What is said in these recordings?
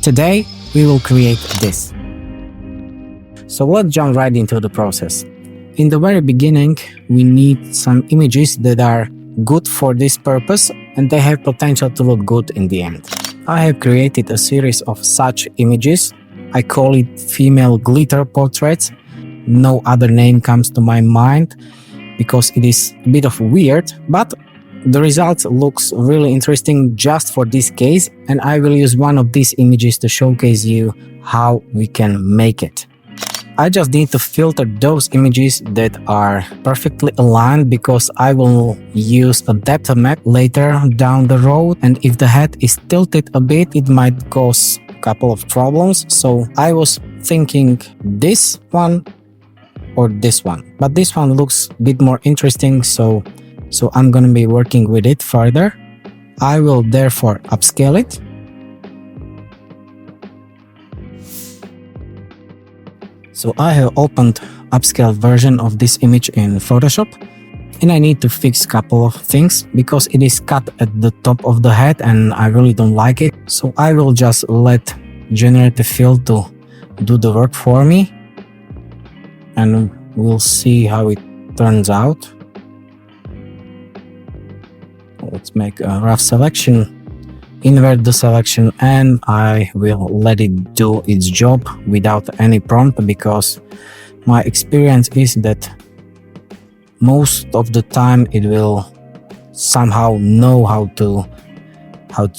Today we will create this. So let's jump right into the process. In the very beginning, we need some images that are good for this purpose and they have potential to look good in the end. I have created a series of such images. I call it female glitter portraits. No other name comes to my mind because it is a bit of weird, but the result looks really interesting just for this case, and I will use one of these images to showcase you how we can make it. I just need to filter those images that are perfectly aligned because I will use a depth map later down the road, and if the head is tilted a bit it might cause a couple of problems. So I was thinking this one or this one, but this one looks a bit more interesting, so I'm gonna be working with it further. I will therefore upscale it. So I have opened upscale version of this image in Photoshop, and I need to fix a couple of things because it is cut at the top of the head and I really don't like it. So I will just let generative fill to do the work for me, and we'll see how it turns out. Let's make a rough selection, invert the selection, and I will let it do its job without any prompt because my experience is that most of the time it will somehow know how to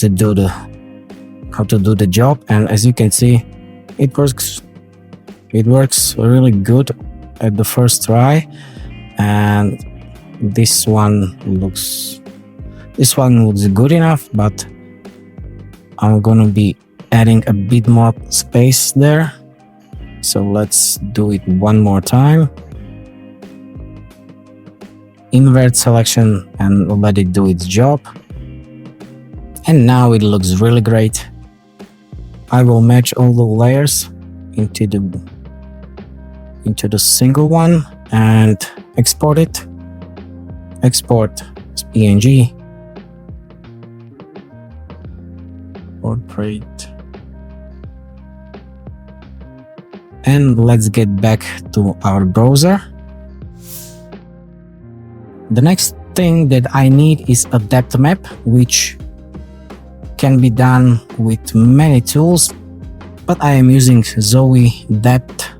do the job, and as you can see it works really good at the first try. And this one looks good enough, but I'm gonna be adding a bit more space there. So let's do it one more time. Invert selection and let it do its job. And now it looks really great. I will match all the layers into the single one and export it. Export as PNG. Portrait. And let's get back to our browser. The next thing that I need is a depth map, which can be done with many tools, but I am using Zoe Depth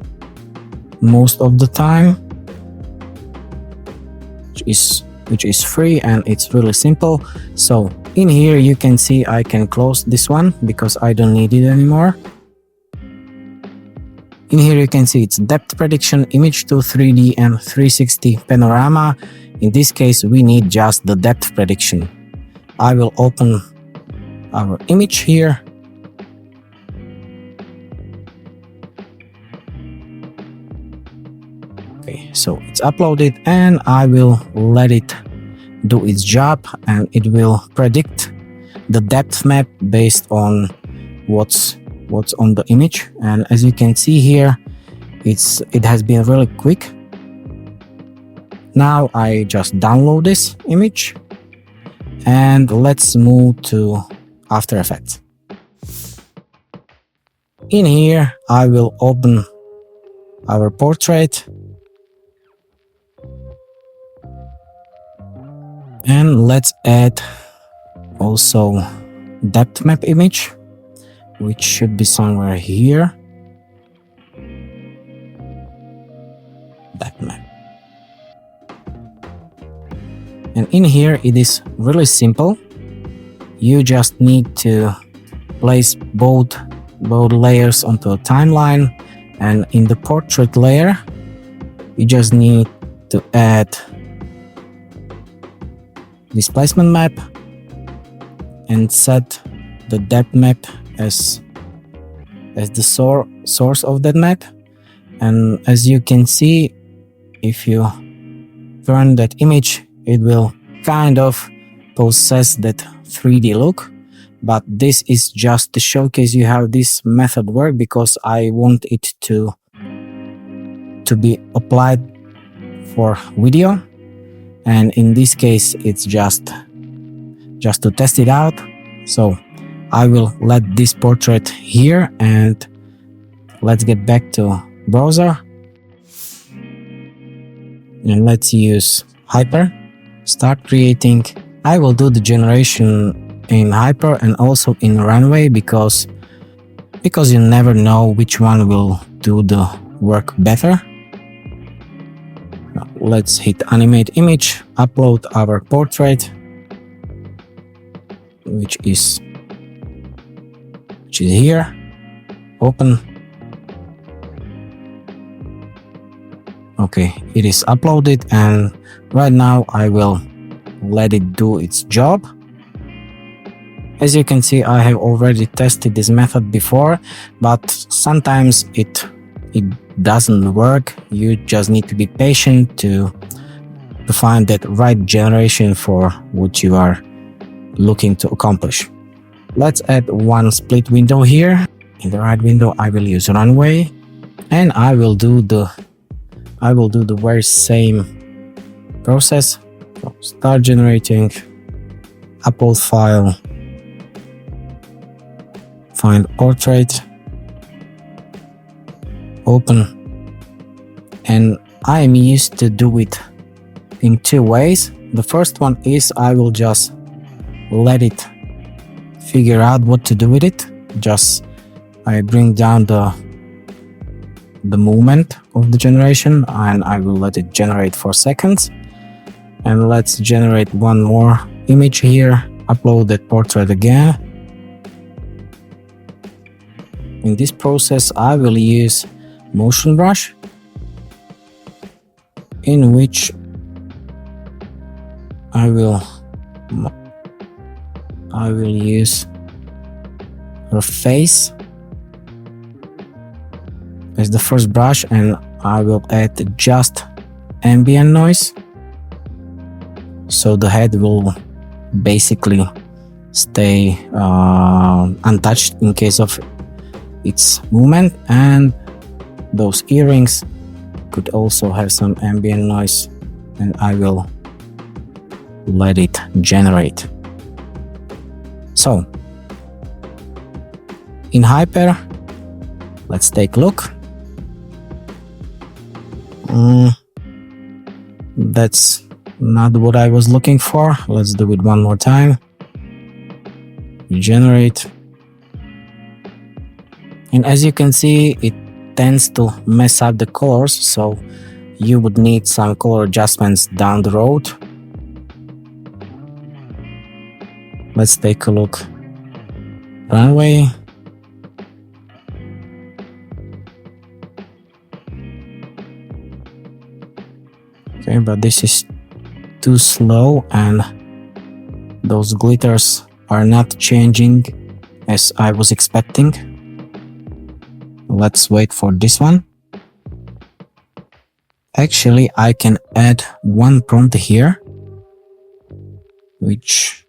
most of the time, which is free and it's really simple. So in here you can see I can close this one because I don't need it anymore. In here you can see it's depth prediction, image to 3D and 360 panorama. In this case we need just the depth prediction. I will open our image here. Okay, so it's uploaded and I will let it do its job, and it will predict the depth map based on what's on the image. And as you can see here, it has been really quick. Now I just download this image and let's move to After Effects. In here I will open our portrait and let's add also depth map image, which should be somewhere here. Depth map. And in here it is really simple. You just need to place both layers onto a timeline, and in the portrait layer you just need to add displacement map and set the depth map as the source of that map. And as you can see, if you turn that image, it will kind of possess that 3D look, but this is just to showcase you how this method works because I want it to be applied for video, and in this case it's just to test it out. So I will let this portrait here, and let's get back to browser. And let's use Hyper. Start creating. I will do the generation in Hyper and also in Runway because you never know which one will do the work better. Let's hit animate image, upload our portrait, which is here. Open. Okay, it is uploaded, and right now I will let it do its job. As you can see, I have already tested this method before, but sometimes it doesn't work. You just need to be patient to find that right generation for what you are looking to accomplish. Let's add one split window here. In the right window, I will use Runway, and I will do the very same process. So start generating, upload file, find portrait, open, and I am used to do it in two ways. The first one is I will just let it figure out what to do with it. Just I bring down the movement of the generation, and I will let it generate for seconds. And let's generate one more image here, upload that portrait again. In this process, I will use motion brush, in which I will use her face as the first brush, and I will add just ambient noise, so the head will basically stay untouched in case of its movement, and those earrings could also have some ambient noise, and I will let it generate. So in Hyper, let's take a look. That's not what I was looking for. Let's do it one more time. Generate. And as you can see, it tends to mess up the colors, so you would need some color adjustments down the road. Let's take a look. Runway. Okay, but this is too slow, and those glitters are not changing as I was expecting. Let's wait for this one. Actually, I can add one prompt here, which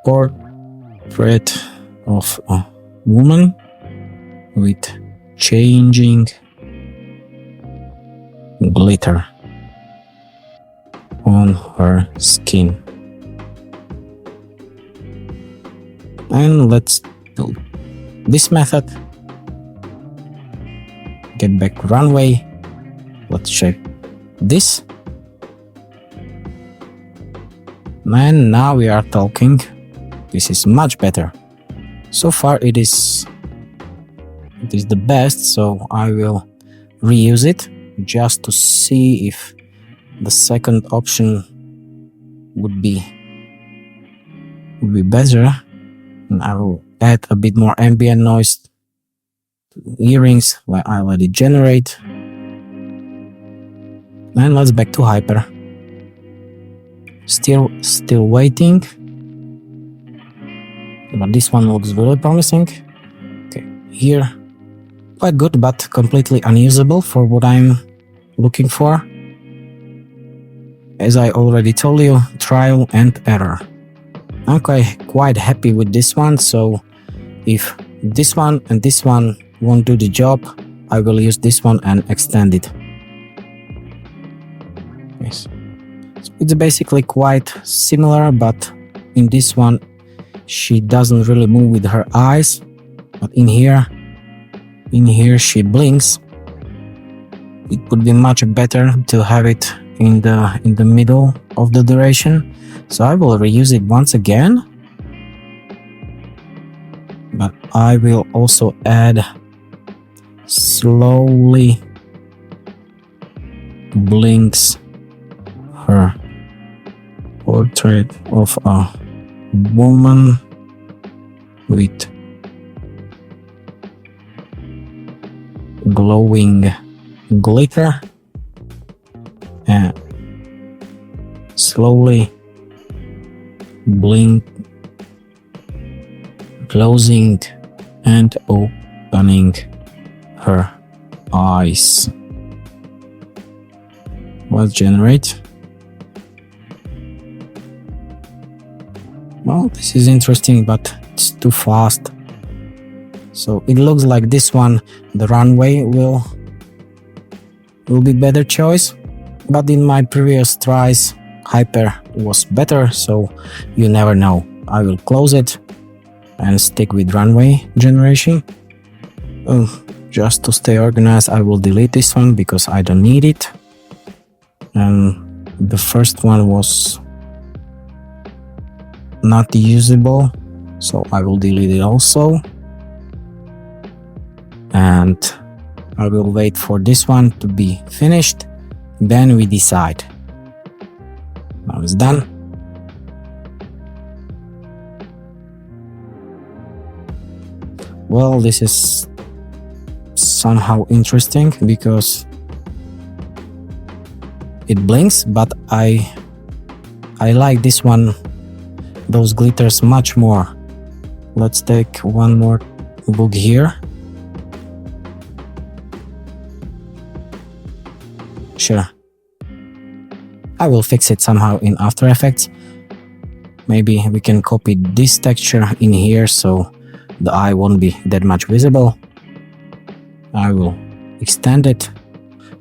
portrait of a woman with changing glitter on her skin. And let's do this method. Get back Runway. Let's check this. And now we are talking. This is much better. So far it is the best, so I will reuse it just to see if the second option would be better. And I will add a bit more ambient noise to earrings while I let it generate. And let's back to Hyper. Still waiting. But this one looks very promising. Okay, here quite good, but completely unusable for what I'm looking for. As I already told you, trial and error. I'm quite happy with this one, so if this one and this one won't do the job, I will use this one and extend it. Yes. Let's It's basically quite similar, but in this one she doesn't really move with her eyes, but in here she blinks. It would be much better to have it in the middle of the duration, so I will reuse it once again, but I will also add slowly blinks her portrait of a woman with glowing glitter, and slowly blink, closing and opening her eyes. Let's generate. Well, this is interesting, but it's too fast. So it looks like this one, the runway, will be better choice, but in my previous tries Hyper was better, so you never know. I will close it and stick with runway generation. Just to stay organized, I will delete this one because I don't need it, and the first one was not usable, so I will delete it also, and I will wait for this one to be finished, then we decide. Now it's done. Well, this is somehow interesting because it blinks, but I like this one, those glitters, much more. Let's take one more look here. Sure, I will fix it somehow in After Effects. Maybe we can copy this texture in here so the eye won't be that much visible. I will extend it.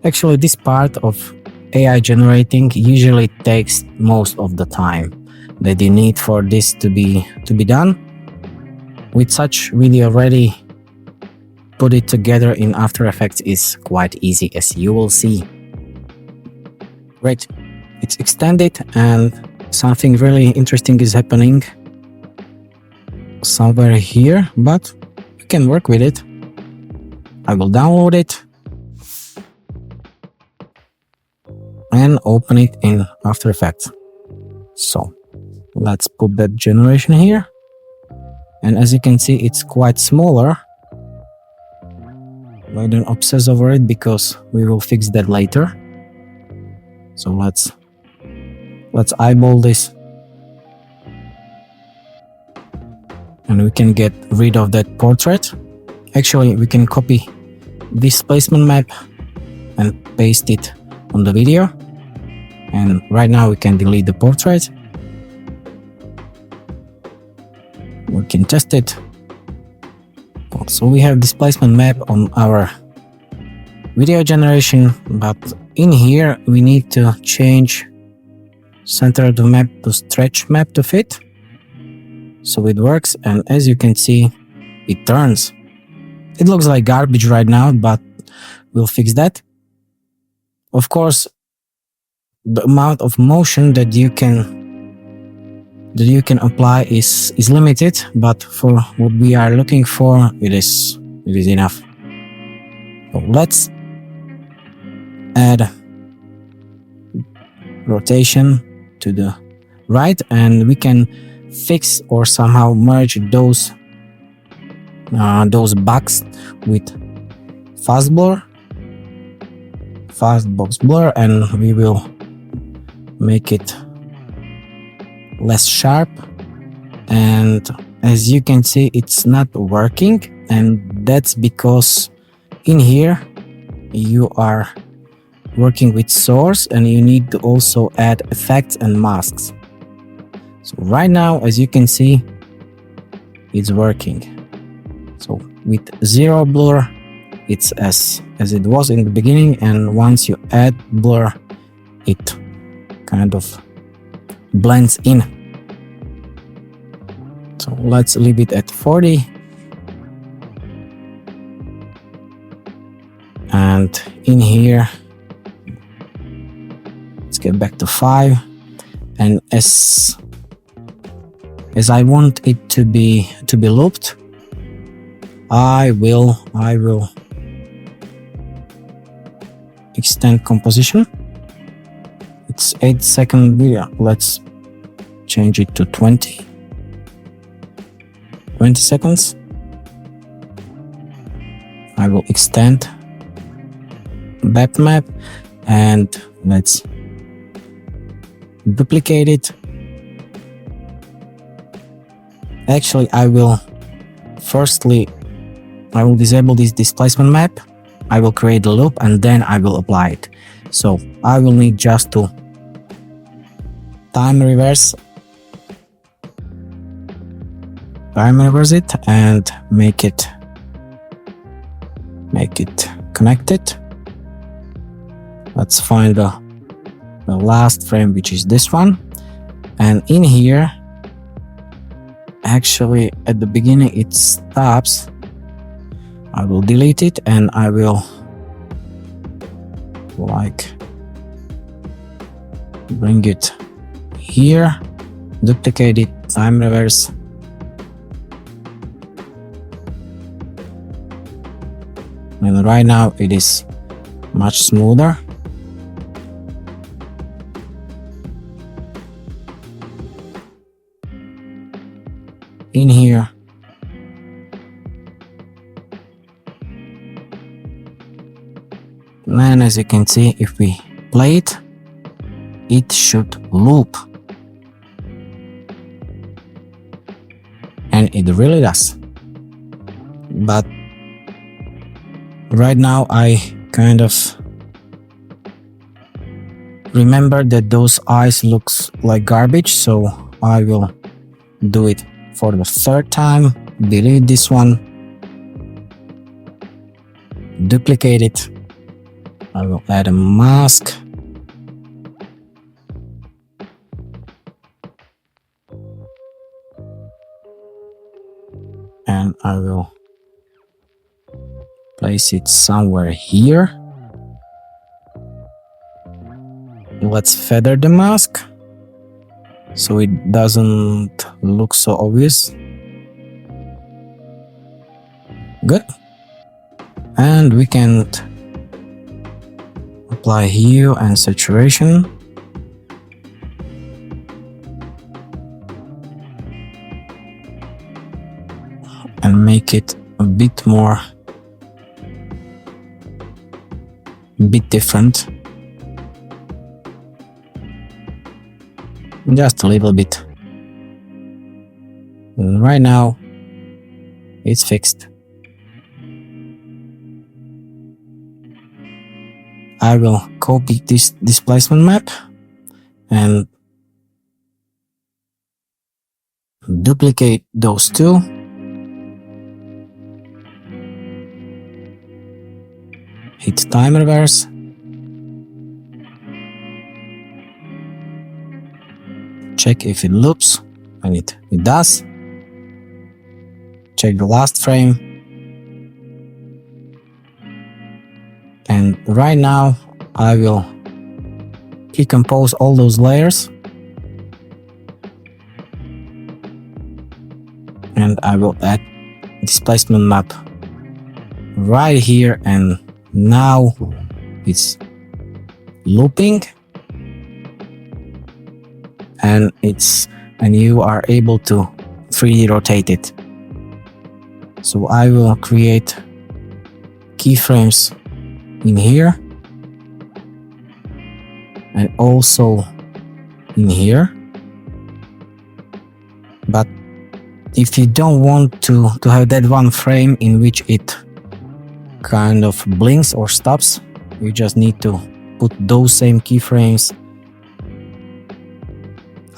Actually, this part of AI generating usually takes most of the time that you need for this to be done. With such video ready, put it together in After Effects is quite easy, as you will see. Great, it's extended and something really interesting is happening somewhere here, but we can work with it. I will download it and open it in After Effects. So let's put that generation here, and as you can see it's quite smaller. I don't obsess over it because we will fix that later. So let's eyeball this, and we can get rid of that portrait. Actually, we can copy displacement map and paste it on the video, and right now we can delete the portrait. We can test it. So we have displacement map on our video generation, but in here we need to change center of the map to stretch map to fit, so it works, and as you can see it turns. It looks like garbage right now, but we'll fix that. Of course, the amount of motion that you can apply is limited, but for what we are looking for, it is enough. So let's add rotation to the right, and we can fix or somehow merge those bugs with fast box blur, and we will make it less sharp. And as you can see, it's not working, and that's because in here you are working with source and you need to also add effects and masks. So right now, as you can see, it's working. So with zero blur, it's as it was in the beginning, and once you add blur, it kind of blends in. So let's leave it at 40. And in here, let's get back to 5. And as I want it to be looped, I will extend composition. It's 8-second video. Let's change it to 20 seconds. I will extend that map and let's duplicate it. Actually, I will disable this displacement map. I will create the loop and then I will apply it. So I will need just to time reverse it and make it connected. Let's find the last frame, which is this one. And in here, actually at the beginning it stops. I will delete it and I will bring it here, duplicate it, time reverse, and right now it is much smoother. In here, and as you can see, if we play it, it should loop, and it really does. But right now I kind of remember that those eyes looks like garbage, so I will do it for the third time. Delete this one, duplicate it. I will add a mask, and I will place it somewhere here. Let's feather the mask so it doesn't look so obvious. Good. And we can apply hue and saturation. And make it a bit different. Just a little bit. And right now it's fixed. I will copy this displacement map and duplicate those two. Hit time reverse. Check if it loops, and it does. Check the last frame. And right now I will decompose all those layers. And I will add displacement map right here, and now it's looping, and you are able to 3D rotate it. So I will create keyframes in here and also in here. But if you don't want to have that one frame in which it kind of blinks or stops, you just need to put those same keyframes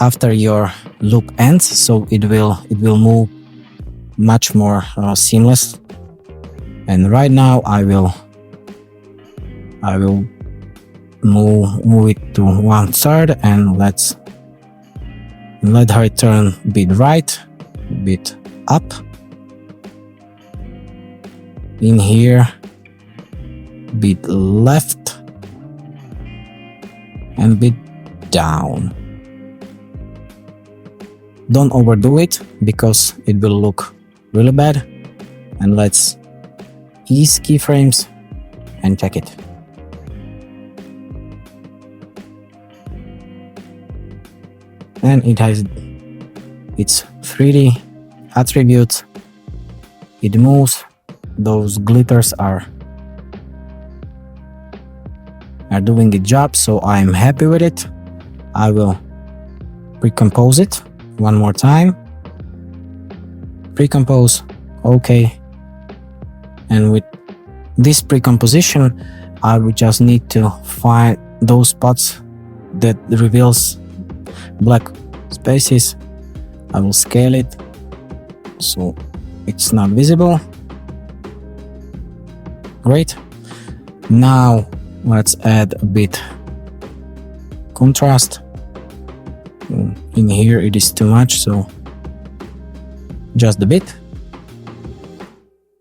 after your loop ends, so it will move much more seamless. And right now I will move it to 1/3, and let's Let her turn bit right, bit up. In here, bit left, and bit down. Don't overdo it because it will look really bad. And let's ease keyframes and check it. And it has its 3D attributes. It moves. Those glitters are doing the job, so I'm happy with it. I will recompose it one more time. Recompose, okay. And with this precomposition, I will just need to find those spots that reveals black spaces. I will scale it so it's not visible. Great. Now let's add a bit contrast. In here it is too much, so just a bit.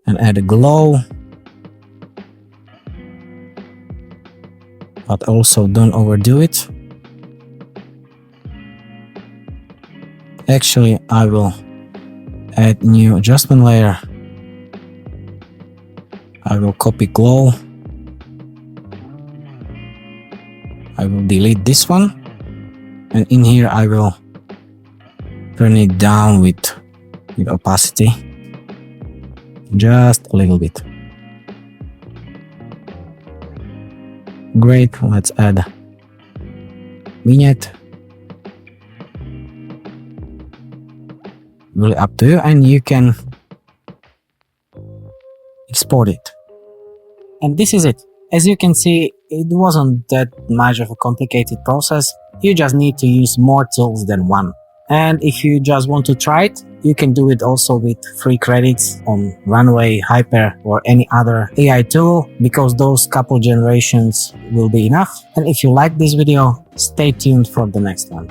And add a glow. But also don't overdo it. Actually, I will add new adjustment layer. I will copy glow. I will delete this one. And in here I will turn it down with opacity. Just a little bit. Great, let's add vignette. Really up to you, and you can export it. And this is it. As you can see, it wasn't that much of a complicated process. You just need to use more tools than one. And if you just want to try it, you can do it also with free credits on Runway, Hyper, or any other AI tool, because those couple generations will be enough. And if you like this video, stay tuned for the next one.